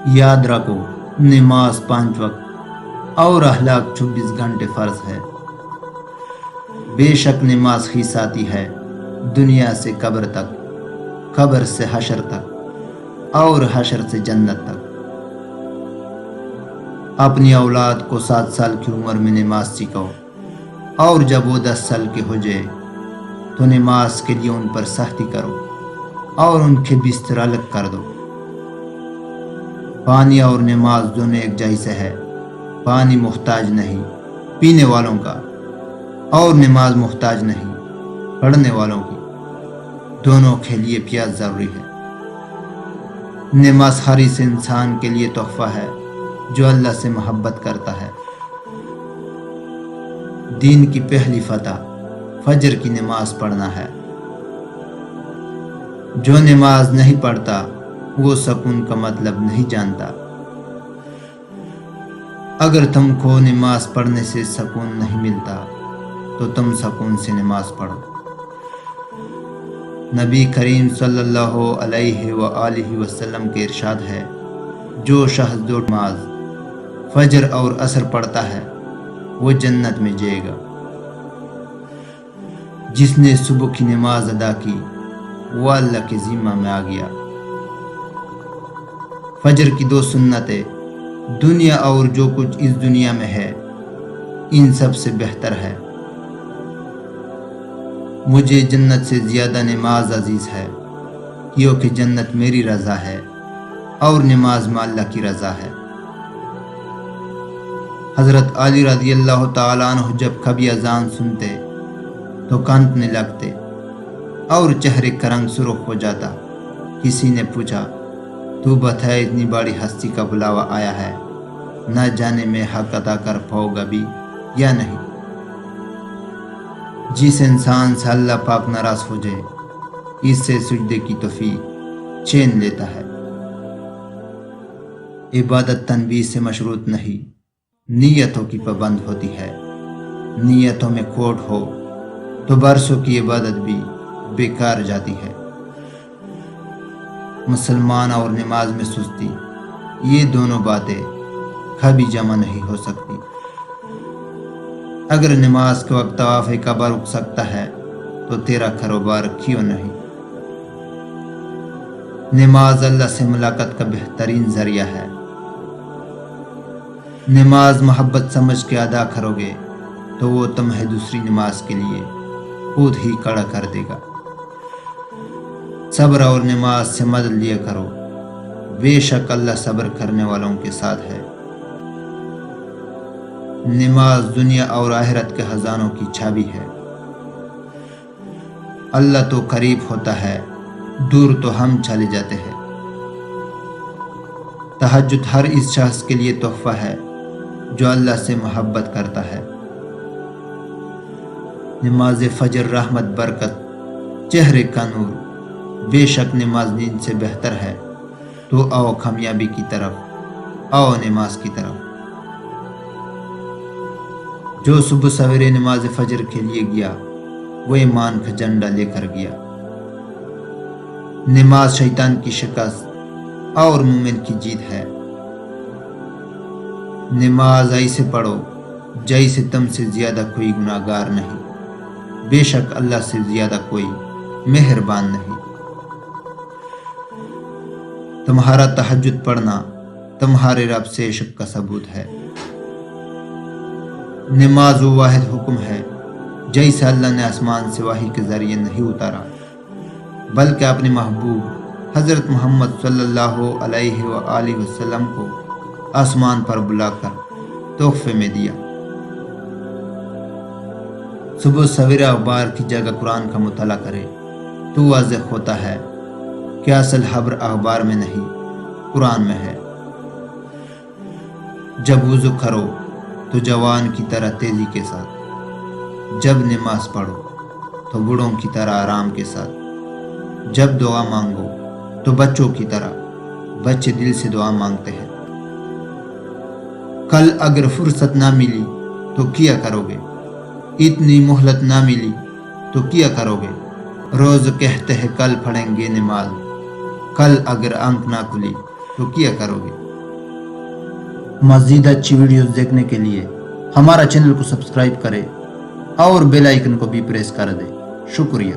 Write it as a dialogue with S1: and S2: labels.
S1: یاد رکھو، نماز 5 وقت اور اخلاق 24 گھنٹے فرض ہے۔ بے شک نماز ہی ساتھی ہے دنیا سے قبر تک، قبر سے حشر تک، اور حشر سے جنت تک۔ اپنی اولاد کو 7 سال کی عمر میں نماز سکھاؤ، اور جب وہ 10 سال کے ہو جائے تو نماز کے لیے ان پر سختی کرو اور ان کے بستر الگ کر دو۔ پانی اور نماز دونوں ایک جیسے ہے۔ پانی محتاج نہیں پینے والوں کا، اور نماز محتاج نہیں پڑھنے والوں کی۔ دونوں کے لیے پیاس ضروری ہے۔ نماز ہر اس انسان کے لیے تحفہ ہے جو اللہ سے محبت کرتا ہے۔ دین کی پہلی فتح فجر کی نماز پڑھنا ہے۔ جو نماز نہیں پڑھتا وہ سکون کا مطلب نہیں جانتا۔ اگر تم کو نماز پڑھنے سے سکون نہیں ملتا تو تم سکون سے نماز پڑھو۔ نبی کریم صلی اللہ علیہ وآلہ وسلم کے ارشاد ہے، جو شخص 2 نماز فجر اور عصر پڑھتا ہے وہ جنت میں جائے گا۔ جس نے صبح کی نماز ادا کی وہ اللہ کے ذمہ میں آ گیا۔ فجر کی 2 سنتیں دنیا اور جو کچھ اس دنیا میں ہے ان سب سے بہتر ہے۔ مجھے جنت سے زیادہ نماز عزیز ہے، کیونکہ جنت میری رضا ہے اور نماز میں اللہ کی رضا ہے۔ حضرت علی رضی اللہ تعالیٰ عنہ جب کبھی اذان سنتے تو کانپنے لگتے اور چہرے کا رنگ سرخ ہو جاتا۔ کسی نے پوچھا، تو بتا اتنی بڑی ہستی کا بلاوا آیا ہے، نہ جانے میں حق ادا کر پاؤ گا بھی یا نہیں۔ جس انسان سے اللہ پاک ناراض ہو جائے اس سے سجدے کی توفیق چھین لیتا ہے۔ عبادت تنبیہ سے مشروط نہیں، نیتوں کی پابند ہوتی ہے۔ نیتوں میں کھوٹ ہو تو برسوں کی عبادت بھی بیکار جاتی ہے۔ مسلمان اور نماز میں سستی، یہ دونوں باتیں کبھی جمع نہیں ہو سکتی۔ اگر نماز کے وقت طواف کعبہ رک سکتا ہے تو تیرا کاروبار کیوں نہیں؟ نماز اللہ سے ملاقات کا بہترین ذریعہ ہے۔ نماز محبت سمجھ کے ادا کرو گے تو وہ تمہیں دوسری نماز کے لیے خود ہی کھڑا کر دے گا۔ صبر اور نماز سے مدد لیا کرو، بے شک اللہ صبر کرنے والوں کے ساتھ ہے۔ نماز دنیا اور آخرت کے خزانوں کی چابی ہے۔ اللہ تو قریب ہوتا ہے، دور تو ہم چلے جاتے ہیں۔ تہجد ہر اس شخص کے لیے تحفہ ہے جو اللہ سے محبت کرتا ہے۔ نماز فجر رحمت، برکت، چہرے کا نور۔ بے شک نماز نیند سے بہتر ہے۔ تو آؤ کامیابی کی طرف، آؤ نماز کی طرف۔ جو صبح سویرے نماز فجر کے لیے گیا وہ ایمان کا جھنڈا لے کر گیا۔ نماز شیطان کی شکست اور مومن کی جیت ہے۔ نماز ایسے پڑھو جیسے تم سے زیادہ کوئی گناہ گار نہیں، بے شک اللہ سے زیادہ کوئی مہربان نہیں۔ تمہارا تہجد پڑھنا تمہارے رب سے عشق کا ثبوت ہے۔ نماز وہ واحد حکم ہے جیسے اللہ نے آسمان سے وحی کے ذریعے نہیں اتارا، بلکہ اپنے محبوب حضرت محمد صلی اللہ علیہ وآلہ وسلم کو آسمان پر بلا کر تحفے میں دیا۔ صبح سویرے اخبار کی جگہ قرآن کا مطالعہ کرے تو واضح ہوتا ہے کہ اصل خبر اخبار میں نہیں قرآن میں ہے۔ جب وضو کرو تو جوان کی طرح تیزی کے ساتھ، جب نماز پڑھو تو بوڑھوں کی طرح آرام کے ساتھ، جب دعا مانگو تو بچوں کی طرح، بچے دل سے دعا مانگتے ہیں۔ کل اگر فرصت نہ ملی تو کیا کرو گے؟ اتنی مہلت نہ ملی تو کیا کرو گے؟ روز کہتے ہیں کل پڑھیں گے نماز، کل اگر آنکھ نہ کھلی تو کیا کرو گے؟ مزید اچھی ویڈیوز دیکھنے کے لیے ہمارا چینل کو سبسکرائب کریں اور بیل آئیکن کو بھی پریس کر دیں۔ شکریہ۔